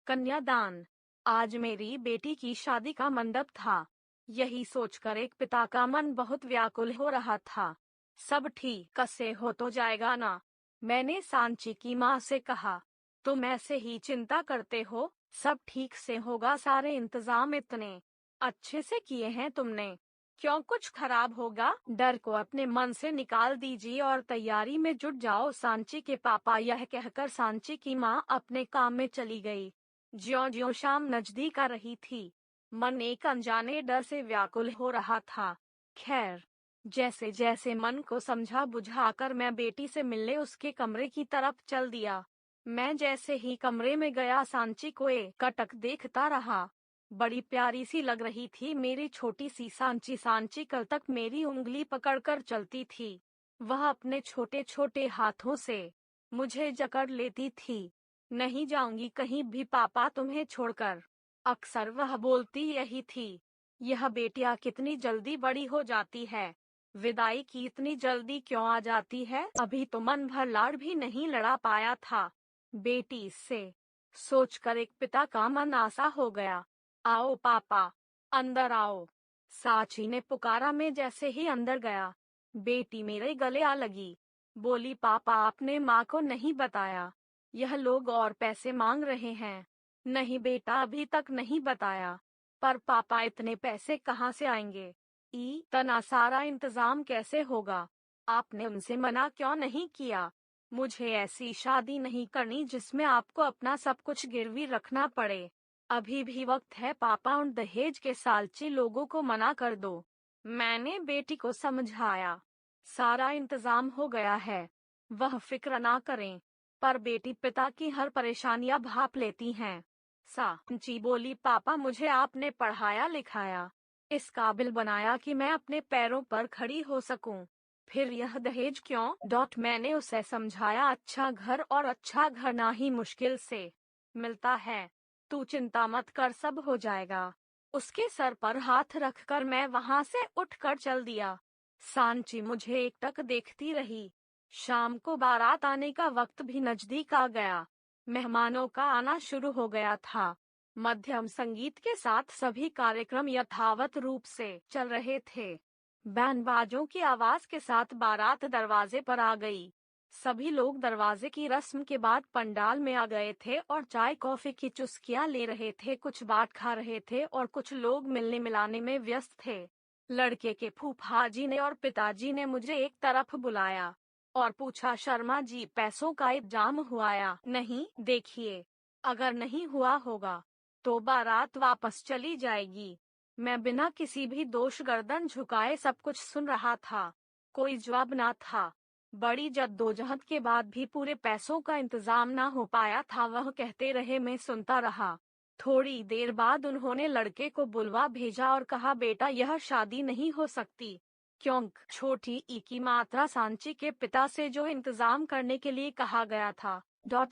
कन्यादान। आज मेरी बेटी की शादी का मंडप था। यही सोचकर एक पिता का मन बहुत व्याकुल हो रहा था। सब ठीक से हो तो जाएगा ना? मैंने सांची की माँ से कहा। तुम ऐसे ही चिंता करते हो, सब ठीक से होगा। सारे इंतजाम इतने अच्छे से किए हैं तुमने, क्यों कुछ खराब होगा? डर को अपने मन से निकाल दीजिए और तैयारी में जुट जाओ। सांची के पापा यह कहकर सांची की माँ अपने काम में चली गई। ज्यों-ज्यों शाम नजदीक आ रही थी, मन एक अनजाने डर से व्याकुल हो रहा था। खैर, जैसे जैसे मन को समझा बुझाकर मैं बेटी से मिलने उसके कमरे की तरफ चल दिया। मैं जैसे ही कमरे में गया, सांची को एकटक देखता रहा। बड़ी प्यारी सी लग रही थी मेरी छोटी सी सांची। सांची कल तक मेरी उंगली पकड़कर चलती थी, वह अपने छोटे छोटे हाथों से मुझे जकड़ लेती थी। नहीं जाऊंगी कहीं भी पापा तुम्हें छोड़कर, अक्सर वह बोलती यही थी। यह बेटियां कितनी जल्दी बड़ी हो जाती है, विदाई की इतनी जल्दी क्यों आ जाती है? अभी तो मन भर लाड़ भी नहीं लड़ा पाया था बेटी से। सोचकर एक पिता का मन आसा हो गया। आओ पापा, अंदर आओ, साची ने पुकारा। मैं जैसे ही अंदर गया, बेटी मेरे गले आ लगी। बोली, पापा आपने माँ को नहीं बताया? यह लोग और पैसे मांग रहे हैं। नहीं बेटा, अभी तक नहीं बताया। पर पापा इतने पैसे कहाँ से आएंगे? इतना सारा इंतजाम कैसे होगा? आपने उनसे मना क्यों नहीं किया? मुझे ऐसी शादी नहीं करनी जिसमें आपको अपना सब कुछ गिरवी रखना पड़े। अभी भी वक्त है पापा, उन दहेज के सालची लोगों को मना कर दो। मैंने बेटी को समझाया। सारा इंतजाम हो गया है, वह फिक्र ना करें। पर बेटी पिता की हर परेशानियां भाप लेती हैं। सांची बोली, पापा मुझे आपने पढ़ाया लिखाया, इस काबिल बनाया कि मैं अपने पैरों पर खड़ी हो सकूं। फिर यह दहेज क्यों? मैंने उसे समझाया, अच्छा घर और अच्छा घर ना ही मुश्किल से मिलता है। तू चिंता मत कर, सब हो जाएगा। उसके सर पर हाथ रखकर मैं वहां से उठकर चल दिया। सांची मुझे एकटक देखती रही। शाम को बारात आने का वक्त भी नजदीक आ गया। मेहमानों का आना शुरू हो गया था। मध्यम संगीत के साथ सभी कार्यक्रम यथावत रूप से चल रहे थे। बैंड बाजों की आवाज के साथ बारात दरवाजे पर आ गई। सभी लोग दरवाजे की रस्म के बाद पंडाल में आ गए थे और चाय कॉफी की चुस्कियां ले रहे थे। कुछ बाट खा रहे थे और कुछ लोग मिलने मिलाने में व्यस्त थे। लड़के के फूफा जी ने और पिताजी ने मुझे एक तरफ बुलाया और पूछा, शर्मा जी पैसों का इंतजाम हुआ या नहीं? देखिए, अगर नहीं हुआ होगा तो बारात वापस चली जाएगी। मैं बिना किसी भी दोष गर्दन झुकाए सब कुछ सुन रहा था। कोई जवाब ना था। बड़ी जद्दोजहद के बाद भी पूरे पैसों का इंतजाम ना हो पाया था। वह कहते रहे, मैं सुनता रहा। थोड़ी देर बाद उन्होंने लड़के को बुलवा भेजा और कहा, बेटा यह शादी नहीं हो सकती। क्यों? छोटी ई की मात्रा सांची के पिता से जो इंतजाम करने के लिए कहा गया था,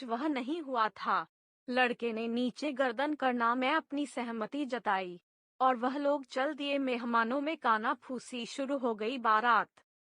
वह नहीं हुआ था। लड़के ने नीचे गर्दन करना मैं अपनी सहमति जताई और वह लोग चल दिए। मेहमानों में काना फूसी शुरू हो गई। बारात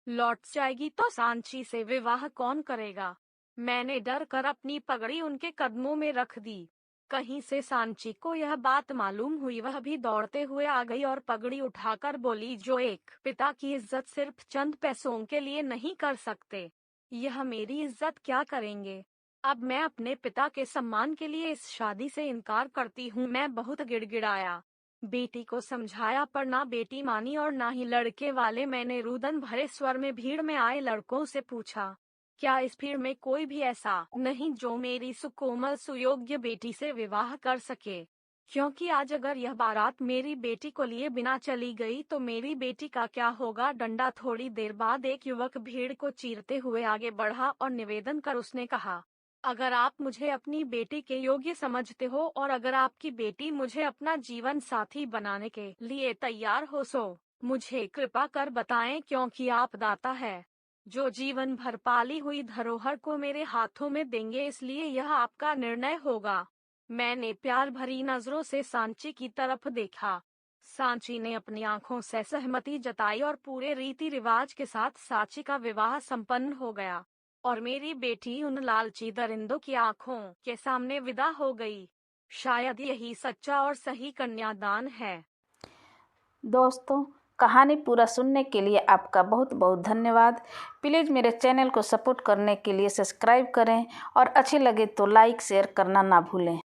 लौट जाएगी तो सांची से विवाह कौन करेगा? मैंने डर कर अपनी पगड़ी उनके कदमों में रख दी। कहीं से सांची को यह बात मालूम हुई, वह भी दौड़ते हुए आ गई और पगड़ी उठाकर बोली, जो एक पिता की इज्जत सिर्फ चंद पैसों के लिए नहीं कर सकते, यह मेरी इज्जत क्या करेंगे? अब मैं अपने पिता के सम्मान के लिए इस शादी से इनकार करती हूँ। मैं बहुत गिड़गिड़ाया, बेटी को समझाया, पर ना बेटी मानी और ना ही लड़के वाले। मैंने रुदन भरे स्वर में भीड़ में आए लड़कों से पूछा, क्या इस भीड़ में कोई भी ऐसा नहीं जो मेरी सुकोमल सुयोग्य बेटी से विवाह कर सके? क्योंकि आज अगर यह बारात मेरी बेटी को लिए बिना चली गई तो मेरी बेटी का क्या होगा? डंडा। थोड़ी देर बाद एक युवक भीड़ को चीरते हुए आगे बढ़ा और निवेदन कर उसने कहा, अगर आप मुझे अपनी बेटी के योग्य समझते हो और अगर आपकी बेटी मुझे अपना जीवन साथी बनाने के लिए तैयार हो, सो मुझे कृपा कर बताएं, क्योंकि आप दाता है जो जीवन भर पाली हुई धरोहर को मेरे हाथों में देंगे, इसलिए यह आपका निर्णय होगा। मैंने प्यार भरी नजरों से सांची की तरफ देखा। सांची ने अपनी आंखों से सहमति जताई और पूरे रीति रिवाज के साथ सांची का विवाह संपन्न हो गया और मेरी बेटी उन लालची दरिंदों की आंखों के सामने विदा हो गई। शायद यही सच्चा और सही कन्यादान है। दोस्तों, कहानी पूरा सुनने के लिए आपका बहुत बहुत धन्यवाद। प्लीज़ मेरे चैनल को सपोर्ट करने के लिए सब्सक्राइब करें और अच्छी लगे तो लाइक शेयर करना ना भूलें।